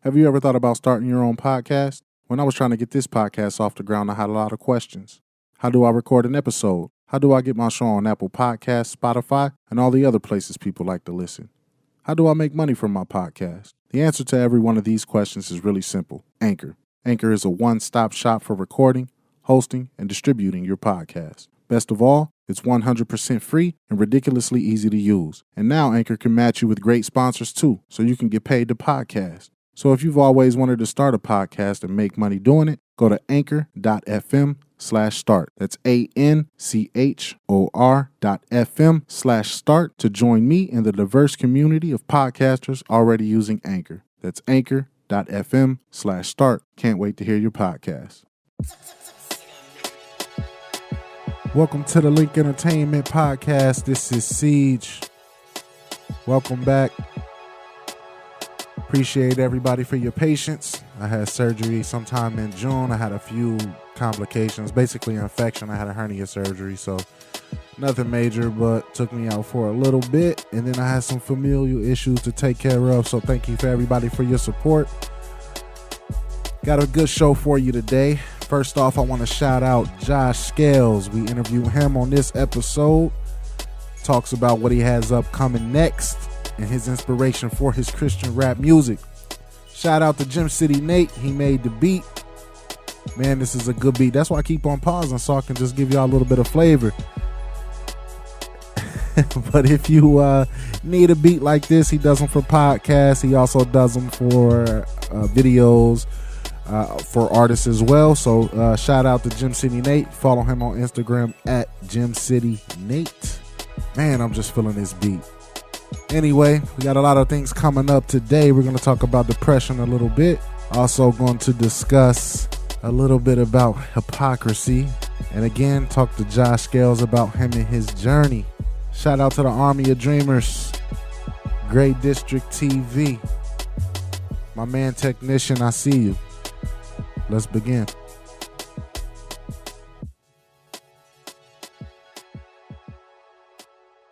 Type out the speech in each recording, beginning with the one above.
Have you ever thought about starting your own podcast? When I was trying to get this podcast off the ground, I had a lot of questions. How do I record an episode? How do I get my show on Apple Podcasts, Spotify, and all the other places people like to listen? How do I make money from my podcast? The answer to every one of these questions is really simple. Anchor. Anchor is a one-stop shop for recording, hosting, and distributing your podcast. Best of all, it's 100% free and ridiculously easy to use. And now Anchor can match you with great sponsors too, so you can get paid to podcast. So if you've always wanted to start a podcast and make money doing it, go to anchor.fm/start. That's anchor.fm/start to join me in the diverse community of podcasters already using Anchor. That's anchor.fm/start. Can't wait to hear your podcast. Welcome to the Link Entertainment Podcast. This is Siege. Welcome back. Appreciate everybody for your patience. I had surgery sometime in June. I had a few complications, basically infection. I had a hernia surgery, so nothing major, but took me out for a little bit. And then I had some familial issues to take care of, so thank you for everybody for your support. Got a good show for you today. First off, I want to shout out Josh Scales. We interviewed him on this episode. Talks about what he has upcoming next and his inspiration for his Christian rap music. Shout out to Gym City Nate. He made the beat. Man, this is a good beat. That's why I keep on pausing so I can just give y'all a little bit of flavor. But if you need a beat like this, he does them for podcasts. He also does them for videos for artists as well. So shout out to Gym City Nate. Follow him on Instagram at Gym City Nate. Man, I'm just feeling this beat. Anyway, we got a lot of things coming up today. We're going to talk about depression a little bit. Also going to discuss a little bit about hypocrisy. And again, talk to Josh Scales about him and his journey. Shout out to the Army of Dreamers. Great District TV. My man Technician, I see you. Let's begin.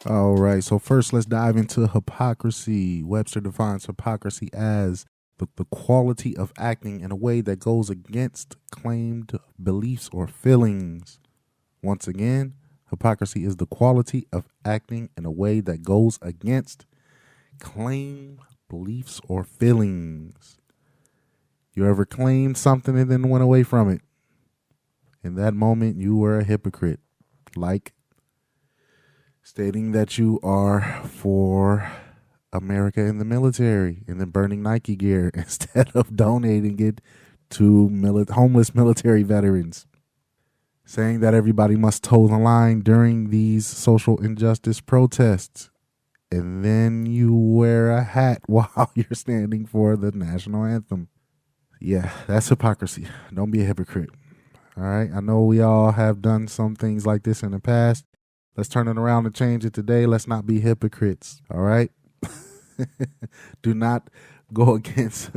All right, so first let's dive into hypocrisy. Webster defines hypocrisy as the quality of acting in a way that goes against claimed beliefs or feelings. Once again, hypocrisy is the quality of acting in a way that goes against claimed beliefs or feelings. You ever claimed something and then went away from it? In that moment, you were a hypocrite. Like stating that you are for America in the military and then burning Nike gear instead of donating it to homeless military veterans. Saying that everybody must toe the line during these social injustice protests. And then you wear a hat while you're standing for the national anthem. Yeah, that's hypocrisy. Don't be a hypocrite. All right. I know we all have done some things like this in the past. Let's turn it around and change it today. Let's not be hypocrites. All right. Do not go against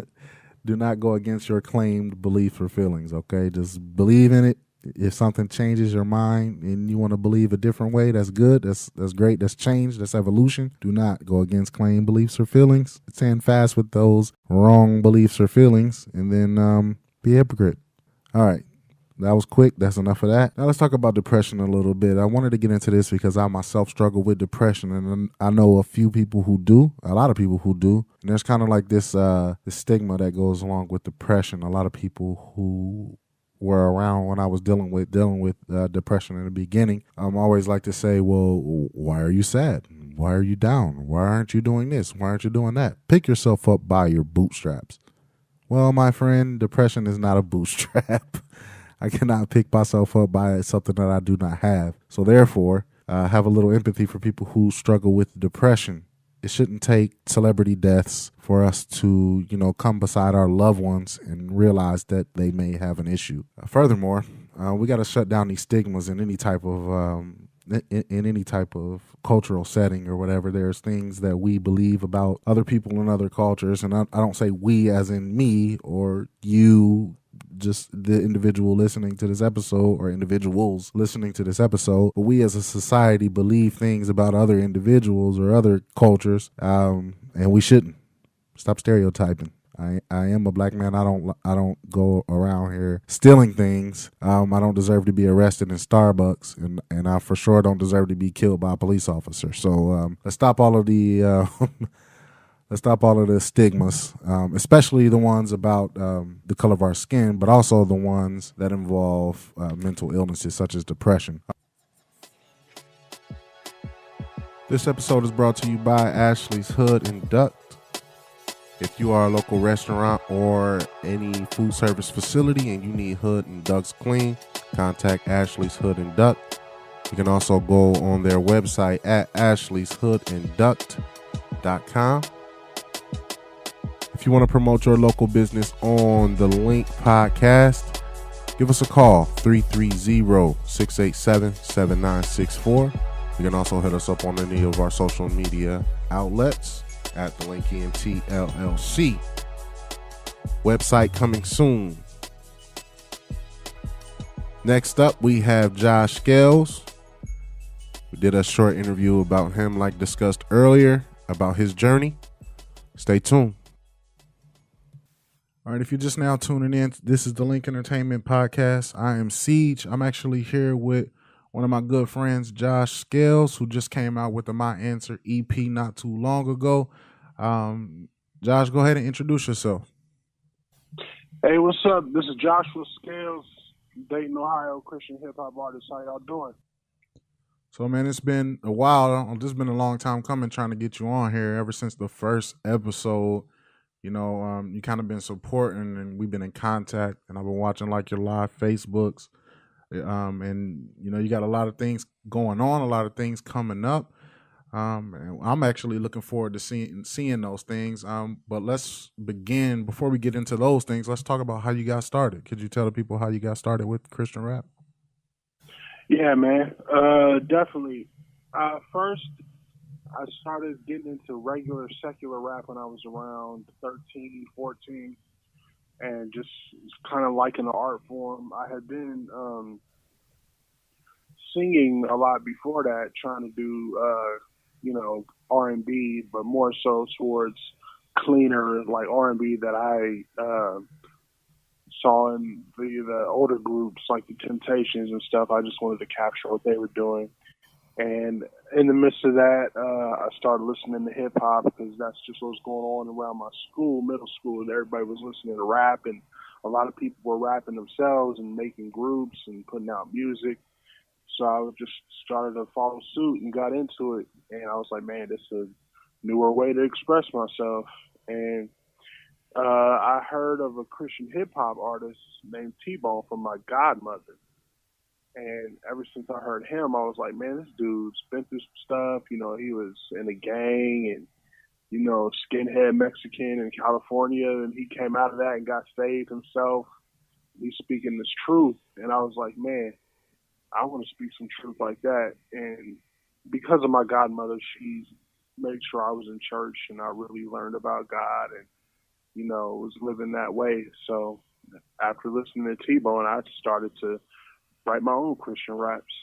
your claimed beliefs or feelings. Okay. Just believe in it. If something changes your mind and you want to believe a different way, that's good. That's great. That's change. That's evolution. Do not go against claimed beliefs or feelings. Stand fast with those wrong beliefs or feelings and then be a hypocrite. All right. That was quick. That's enough of that. Now let's talk about depression a little bit. I wanted to get into this because I myself struggle with depression, and I know a few people who do, a lot of people who do. And there's kind of like this stigma that goes along with depression. A lot of people who were around when I was dealing with depression in the beginning, I always like to say, well, why are you sad? Why are you down? Why aren't you doing this? Why aren't you doing that? Pick yourself up by your bootstraps. Well, my friend, depression is not a bootstrap. I cannot pick myself up by something that I do not have. So therefore, have a little empathy for people who struggle with depression. It shouldn't take celebrity deaths for us to, come beside our loved ones and realize that they may have an issue. Furthermore, we got to shut down these stigmas in any type of cultural setting or whatever. There's things that we believe about other people in other cultures, and I don't say we as in me or you, just the individual listening to this episode or individuals listening to this episode, but we as a society believe things about other individuals or other cultures, and we shouldn't. Stop stereotyping. I am a black man. I don't go around here stealing things. I don't deserve to be arrested in Starbucks, and I for sure don't deserve to be killed by a police officer. So let's stop all of the let's stop all of the stigmas, especially the ones about the color of our skin, but also the ones that involve mental illnesses such as depression. This episode is brought to you by Ashley's Hood and Duct. If you are a local restaurant or any food service facility and you need hood and ducts clean, contact Ashley's Hood and Duct. You can also go on their website at ashleyshoodandduct.com. If you want to promote your local business on the Link Podcast, give us a call, 330-687-7964. You can also hit us up on any of our social media outlets at the Link ENT LLC. Website coming soon. Next up, we have Josh Scales. We did a short interview about him, like discussed earlier, about his journey. Stay tuned. All right, if you're just now tuning in, this is the Link Entertainment Podcast. I am Siege. I'm actually here with one of my good friends, Josh Scales, who just came out with the My Answer EP not too long ago. Josh, go ahead and introduce yourself. Hey, what's up? This is Joshua Scales, Dayton, Ohio, Christian hip-hop artist. How y'all doing? So, man, it's been a while. This has been a long time coming trying to get you on here ever since the first episode. You know, you kind of been supporting and we've been in contact, and I've been watching like your live Facebooks. And you know, you got a lot of things going on, a lot of things coming up. And I'm actually looking forward to seeing those things. But let's begin before we get into those things. Let's talk about how you got started. Could you tell the people how you got started with Christian rap? Yeah, man. Definitely. First, I started getting into regular secular rap when I was around 13, 14. And just kind of liking the art form. I had been singing a lot before that, trying to do, R&B, but more so towards cleaner, like R&B that I saw in the older groups, like the Temptations and stuff. I just wanted to capture what they were doing. And in the midst of that, I started listening to hip hop because that's just what was going on around my school, middle school, and everybody was listening to rap, and a lot of people were rapping themselves and making groups and putting out music. So I just started to follow suit and got into it, and I was like, man, this is a newer way to express myself. And I heard of a Christian hip hop artist named T-Bone from my godmother. And ever since I heard him, I was like, man, this dude's been through some stuff. You know, he was in a gang and, you know, skinhead Mexican in California. And he came out of that and got saved himself. He's speaking this truth. And I was like, man, I want to speak some truth like that. And because of my godmother, she made sure I was in church and I really learned about God and, you know, was living that way. So after listening to T-Bone, I started to write my own Christian raps.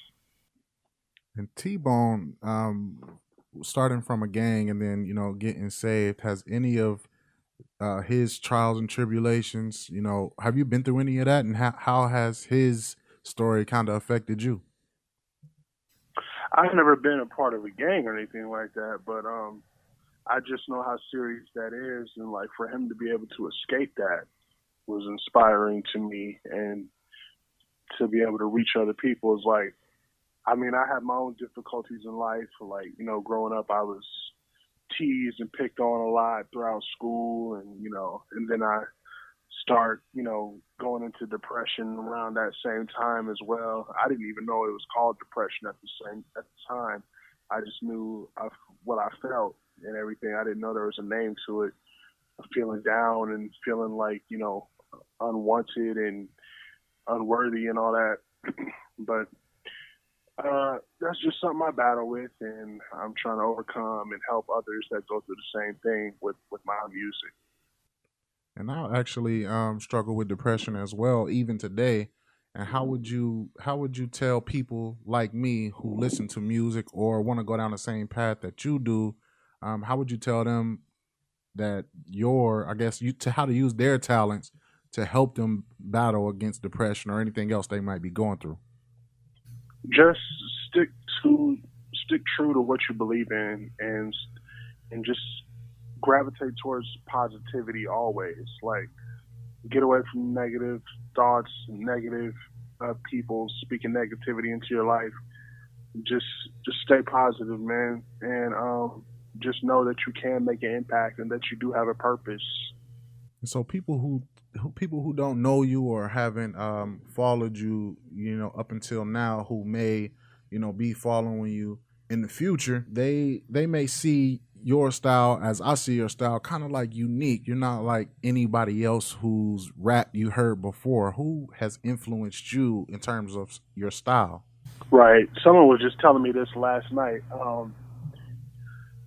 And T-Bone, starting from a gang and then, you know, getting saved, has any of his trials and tribulations, you know, have you been through any of that? And how has his story kind of affected you? I've never been a part of a gang or anything like that, but I just know how serious that is. And like for him to be able to escape that was inspiring to me. And to be able to reach other people is like, I mean, I had my own difficulties in life. Like, you know, growing up, I was teased and picked on a lot throughout school. And, you know, and then I start, you know, going into depression around that same time as well. I didn't even know it was called depression at the time. I just knew what I felt and everything. I didn't know there was a name to it. Feeling down and feeling like, you know, unwanted and unworthy and all that. But that's just something I battle with, and I'm trying to overcome and help others that go through the same thing with my music. And I actually struggle with depression as well, even today. And how would you tell people like me who listen to music or want to go down the same path that you do? How would you tell them that your, I guess, you to how to use their talents to help them battle against depression or anything else they might be going through. Just stick to stick true to what you believe in, and just gravitate towards positivity always. Like, get away from negative thoughts, negative people speaking negativity into your life. Just just stay positive, man, and just know that you can make an impact and that you do have a purpose. And so people who don't know you or haven't followed you, up until now, who may, be following you in the future, they may see your style as I see your style, kind of like unique. You're not like anybody else whose rap you heard before. Who has influenced you in terms of your style? Right. Someone was just telling me this last night.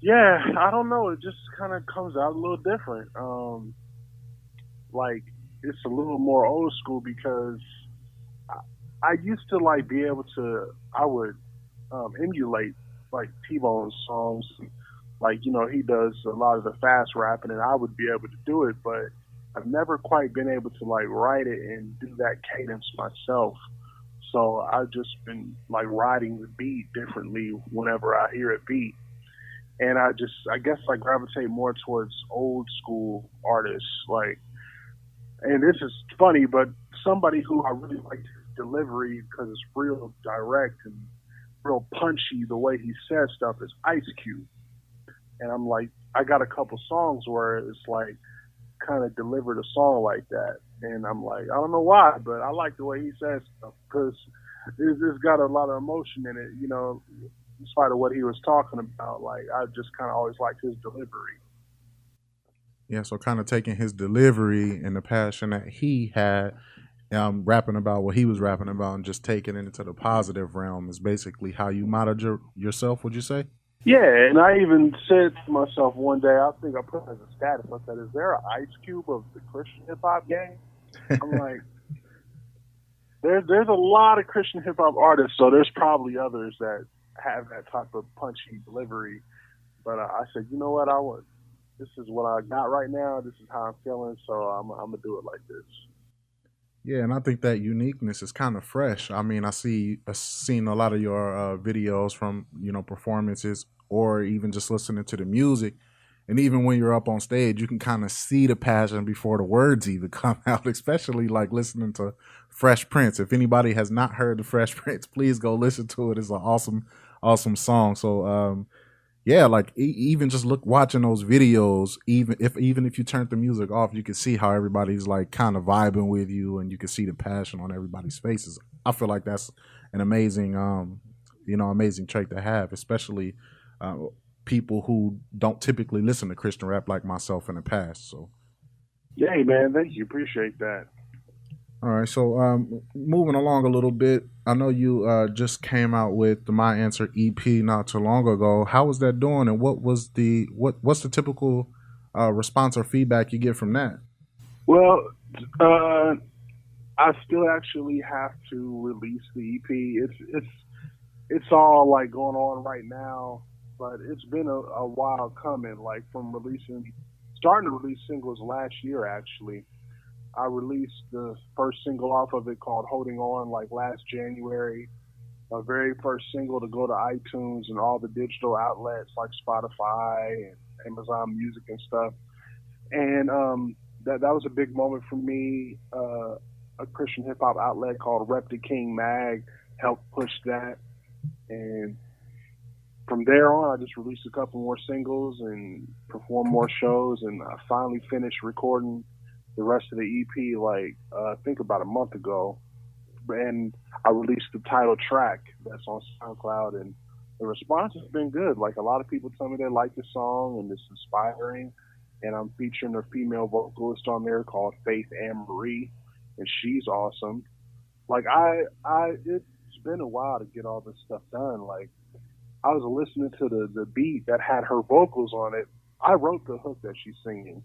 Yeah, I don't know. It just kind of comes out a little different. Like, it's a little more old school because I, I used to like be able to. I would emulate like T-Bone's songs. Like, he does a lot of the fast rapping, and I would be able to do it, but I've never quite been able to like write it and do that cadence myself. So I've just been like riding the beat differently whenever I hear a beat. And I guess I gravitate more towards old school artists. Like, and this is funny, but somebody who I really like his delivery because it's real direct and real punchy the way he says stuff is Ice Cube. And I'm like, I got a couple songs where it's like kind of delivered a song like that. And I'm like, I don't know why, but I like the way he says stuff because it's got a lot of emotion in it, in spite of what he was talking about. Like, I just kind of always liked his delivery. Yeah, so kind of taking his delivery and the passion that he had, rapping about what he was rapping about, and just taking it into the positive realm is basically how you modeled yourself. Would you say? Yeah, and I even said to myself one day, I think I put it as a status, I said, is there an Ice Cube of the Christian hip hop gang? I'm like, there's a lot of Christian hip hop artists, so there's probably others that have that type of punchy delivery. But I said, you know what, this is what I got right now. This is how I'm feeling, so I'm gonna do it like this. Yeah, and I think that uniqueness is kind of fresh. I mean, I've seen a lot of your videos from performances, or even just listening to the music. And even when you're up on stage, you can kind of see the passion before the words even come out. Especially like listening to Fresh Prince. If anybody has not heard the Fresh Prince, please go listen to it. It's an awesome, awesome song. So yeah, like even just watching those videos, even if you turn the music off, you can see how everybody's like kind of vibing with you, and you can see the passion on everybody's faces. I feel like that's an amazing amazing trait to have, especially uh, people who don't typically listen to Christian rap like myself in the past. So Yay, man, thank you, appreciate that. all right, so moving along a little bit, I know you just came out with the My Answer EP not too long ago. How was that doing, and what's the typical response or feedback you get from that? Well, uh, I still actually have to release the EP. It's all like going on right now, but it's been a while coming. Like, from starting to release singles last year. Actually, I released the first single off of it called "Holding On" like last January. My very first single to go to iTunes and all the digital outlets like Spotify and Amazon Music and stuff. And that was a big moment for me. A Christian hip hop outlet called Rep the King Mag helped push that, and from there on, I just released a couple more singles and performed more shows, and I finally finished recording the rest of the EP like I think about a month ago, and I released the title track that's on SoundCloud, and the response has been good. Like, a lot of people tell me they like the song and it's inspiring, and I'm featuring a female vocalist on there called Faith Ann Marie, and she's awesome. Like, it's been a while to get all this stuff done. Like, I was listening to the beat that had her vocals on it. I wrote the hook that she's singing,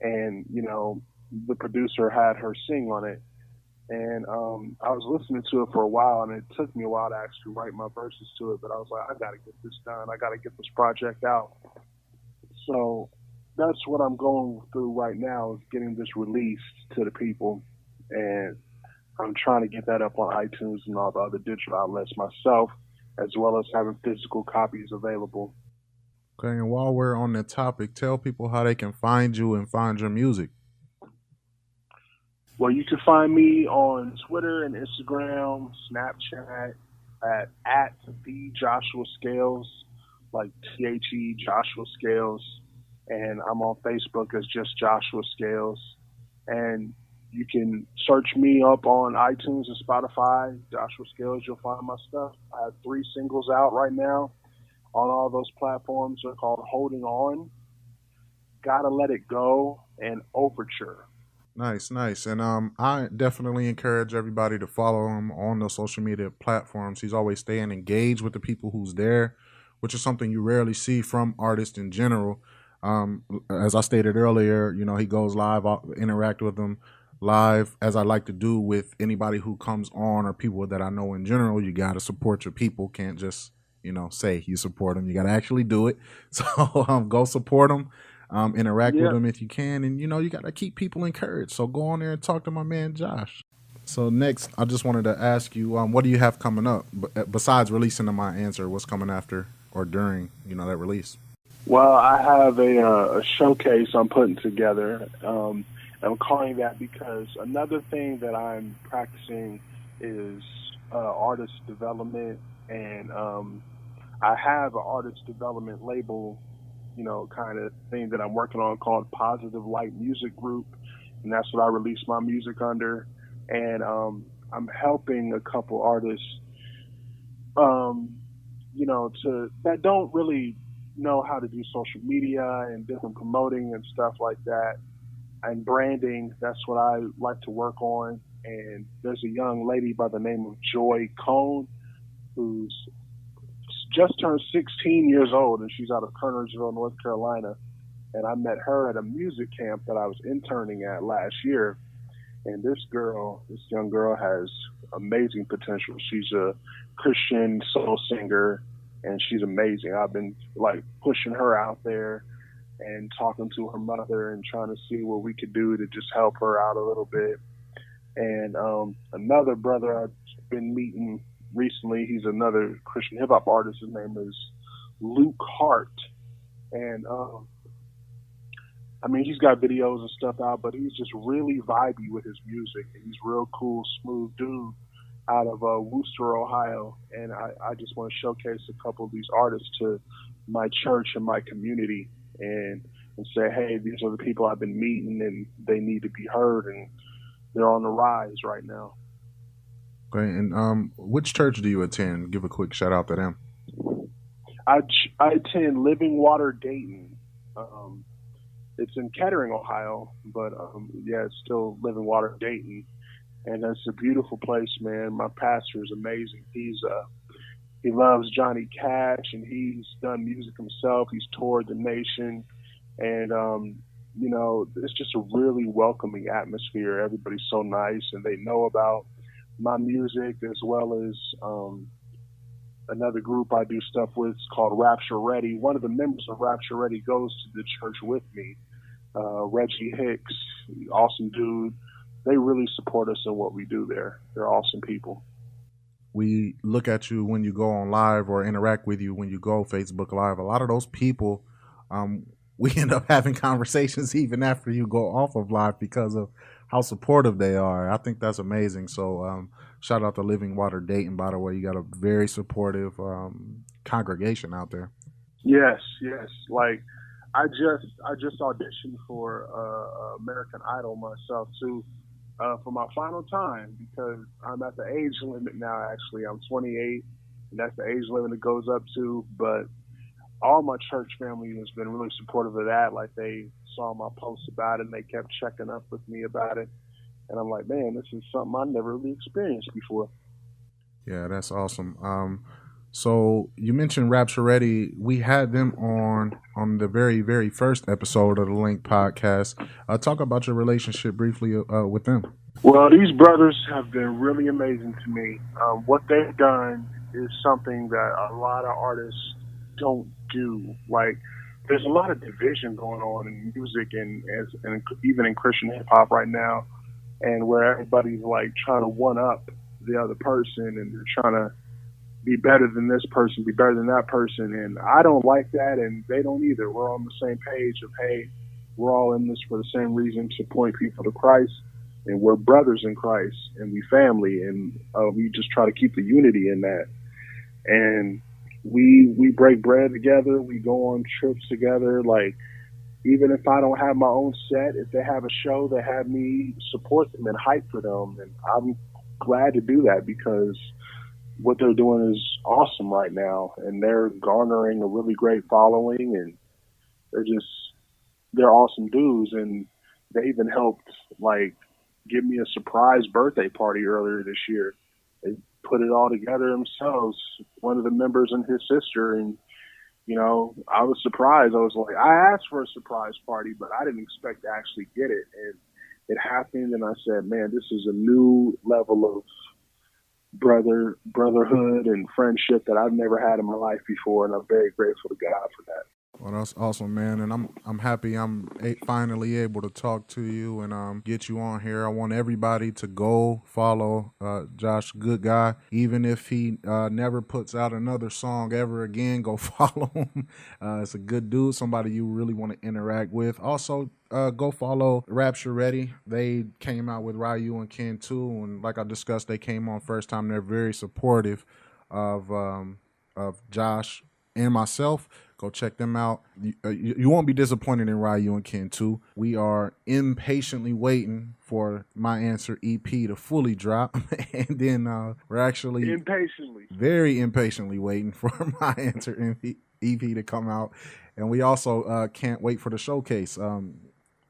and the producer had her sing on it. And I was listening to it for a while, and it took me a while to actually write my verses to it. But I was like, I got to get this done. I got to get this project out. So that's what I'm going through right now is getting this released to the people, and I'm trying to get that up on iTunes and all the other digital outlets myself, as well as having physical copies available. Okay, and while we're on the topic, tell people how they can find you and find your music. Well, you can find me on Twitter and Instagram, Snapchat at the Joshua Scales, like Joshua Scales, and I'm on Facebook as just Joshua Scales. And you can search me up on iTunes and Spotify, Joshua Scales. You'll find my stuff. I have 3 singles out right now on all those platforms. They're called "Holding On," "Gotta Let It Go," and "Overture." Nice, nice. And I definitely encourage everybody to follow him on the social media platforms. He's always staying engaged with the people who's there, which is something you rarely see from artists in general. As I stated earlier, he goes live, interact with them live, as I like to do with anybody who comes on or people that I know in general. You got to support your people. Can't just, say you support them. You got to actually do it. So go support them. Interact with Yeah. them if you can, and you got to keep people encouraged. So go on there and talk to my man Josh. So next, I just wanted to ask you, what do you have coming up besides releasing my answer? What's coming after or during that release? Well, I have a showcase I'm putting together. I'm calling that because another thing that I'm practicing is artist development, and I have an artist development label, kind of thing that I'm working on called Positive Light Music Group, and that's what I release my music under. And I'm helping a couple artists, to that don't really know how to do social media and different promoting and stuff like that, and branding. That's what I like to work on. And there's a young lady by the name of Joy Cone who's just turned 16 years old, and she's out of Kernersville, North Carolina. And I met her at a music camp that I was interning at last year. And this young girl has amazing potential. She's a Christian soul singer, and she's amazing. I've been like pushing her out there and talking to her mother and trying to see what we could do to just help her out a little bit. And another brother I've been meeting recently, he's another Christian hip hop artist. His name is Luke Hart. And he's got videos and stuff out, but he's just really vibey with his music. And he's real cool, smooth dude out of Wooster, Ohio. And I just want to showcase a couple of these artists to my church and my community, and say, hey, these are the people I've been meeting, and they need to be heard, and they're on the rise right now. Okay, and which church do you attend? Give a quick shout out to them. I attend Living Water Dayton. It's in Kettering, Ohio, but it's still Living Water Dayton, and it's a beautiful place, man. My pastor is amazing. He loves Johnny Cash, and he's done music himself. He's toured the nation, and it's just a really welcoming atmosphere. Everybody's so nice, and they know about my music, as well as another group I do stuff with. It's called Rapture Ready. One of the members of Rapture Ready goes to the church with me. Reggie Hicks, awesome dude. They really support us in what we do there. They're awesome people. We look at you when you go on live or interact with you when you go Facebook Live. A lot of those people, we end up having conversations even after you go off of live because of how supportive they are. I think that's amazing. So shout out to Living Water Dayton, by the way. You got a very supportive congregation out there. Yes. Like I just auditioned for American Idol myself too, for my final time, because I'm at the age limit now. Actually, I'm 28, and that's the age limit it goes up to. But all my church family has been really supportive of that. Like, they saw my posts about it, and they kept checking up with me about it. And I'm like, man, this is something I never really experienced before. Yeah, that's awesome. So you mentioned Rapture Ready. We had them on the very, very first episode of the Link podcast. Talk about your relationship briefly with them. Well, these brothers have been really amazing to me. What they've done is something that a lot of artists don't do. Like, there's a lot of division going on in music and even in Christian hip hop right now, and where everybody's like trying to one up the other person, and they're trying to be better than this person, be better than that person, and I don't like that, and they don't either. We're on the same page of, hey, we're all in this for the same reason, to point people to Christ, and we're brothers in Christ, and we family, and we just try to keep the unity in that. And we break bread together, we go on trips together. Like, even if I don't have my own set, if they have a show, they have me support them and hype for them, and I'm glad to do that, because what they're doing is awesome right now, and they're garnering a really great following, and they're awesome dudes. And they even helped like give me a surprise birthday party earlier this year. They put it all together themselves, one of the members and his sister, and you know, I was surprised. I was like, I asked for a surprise party, but I didn't expect to actually get it, and it happened. And I said, man, this is a new level of brotherhood and friendship that I've never had in my life before, and I'm very grateful to God for that. Well, that's awesome, man, and I'm happy I'm finally able to talk to you and get you on here. I want everybody to go follow Josh, good guy. Even if he never puts out another song ever again, go follow him. It's a good dude, somebody you really want to interact with. Also, go follow Rapture Ready. They came out with Ryu and Ken too, and like I discussed, they came on first time. They're very supportive of Josh and myself. Go check them out. You won't be disappointed in Ryu and Ken too. We are impatiently waiting for My Answer EP to fully drop, and then we're actually very impatiently waiting for My Answer EP to come out, and we also can't wait for the showcase.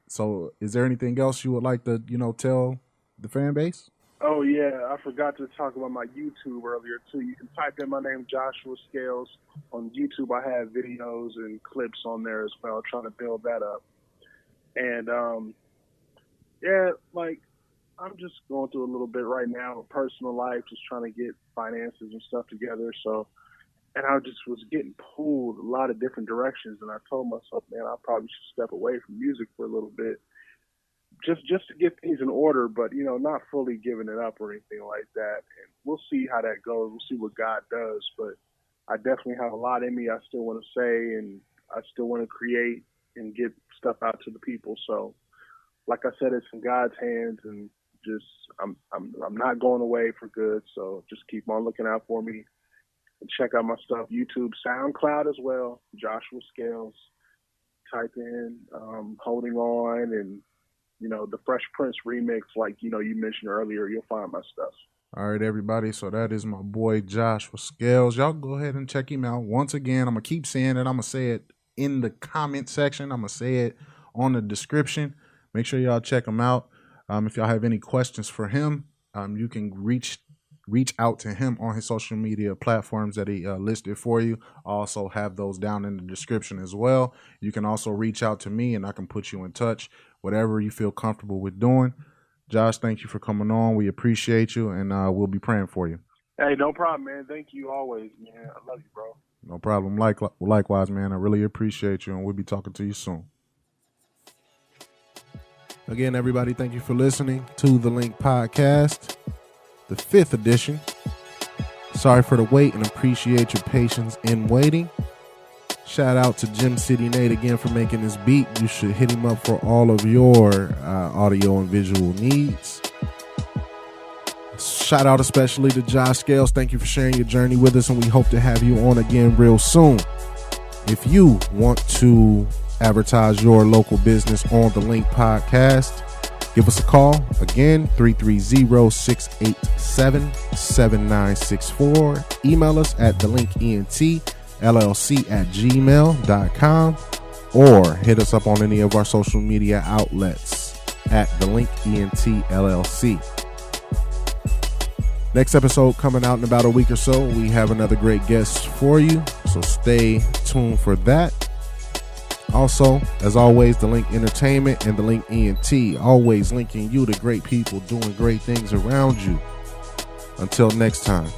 So is there anything else you would like to, tell the fan base? Oh, yeah, I forgot to talk about my YouTube earlier, too. You can type in my name, Joshua Scales. On YouTube, I have videos and clips on there as well, trying to build that up. And, I'm just going through a little bit right now, personal life, just trying to get finances and stuff together. So, and I just was getting pulled a lot of different directions, and I told myself, man, I probably should step away from music for a little bit. Just to get things in order, but, not fully giving it up or anything like that. And we'll see how that goes. We'll see what God does. But I definitely have a lot in me I still want to say, and I still want to create and get stuff out to the people. So, like I said, it's in God's hands, and just I'm not going away for good. So just keep on looking out for me and check out my stuff. YouTube, SoundCloud as well. Joshua Scales. Type in Holding On and the Fresh Prince remix, like, you mentioned earlier, you'll find my stuff. All right, everybody. So that is my boy Joshua Scales. Y'all go ahead and check him out. Once again, I'm going to keep saying it. I'm going to say it in the comment section. I'm going to say it on the description. Make sure y'all check him out. If y'all have any questions for him, you can reach out to him on his social media platforms that he listed for you. I also have those down in the description as well. You can also reach out to me, and I can put you in touch. Whatever you feel comfortable with doing. Josh, thank you for coming on. We appreciate you, and we'll be praying for you. Hey, no problem, man. Thank you always, man. I love you, bro. No problem. Likewise, man. I really appreciate you, and we'll be talking to you soon. Again, everybody, thank you for listening to the Link Podcast, the 5th edition. Sorry for the wait, and appreciate your patience in waiting. Shout out to Gym City Nate again for making this beat. You should hit him up for all of your audio and visual needs. Shout out especially to Josh Scales. Thank you for sharing your journey with us, and we hope to have you on again real soon. If you want to advertise your local business on the Link Podcast, give us a call. Again, 330-687-7964. Email us at thelinkentllc@gmail.com, or hit us up on any of our social media outlets at thelinkentllc. Next episode coming out in about a week or so. We have another great guest for you, so stay tuned for that. Also, as always, the Link Entertainment and the Link ENT, always linking you to great people doing great things around you. Until next time.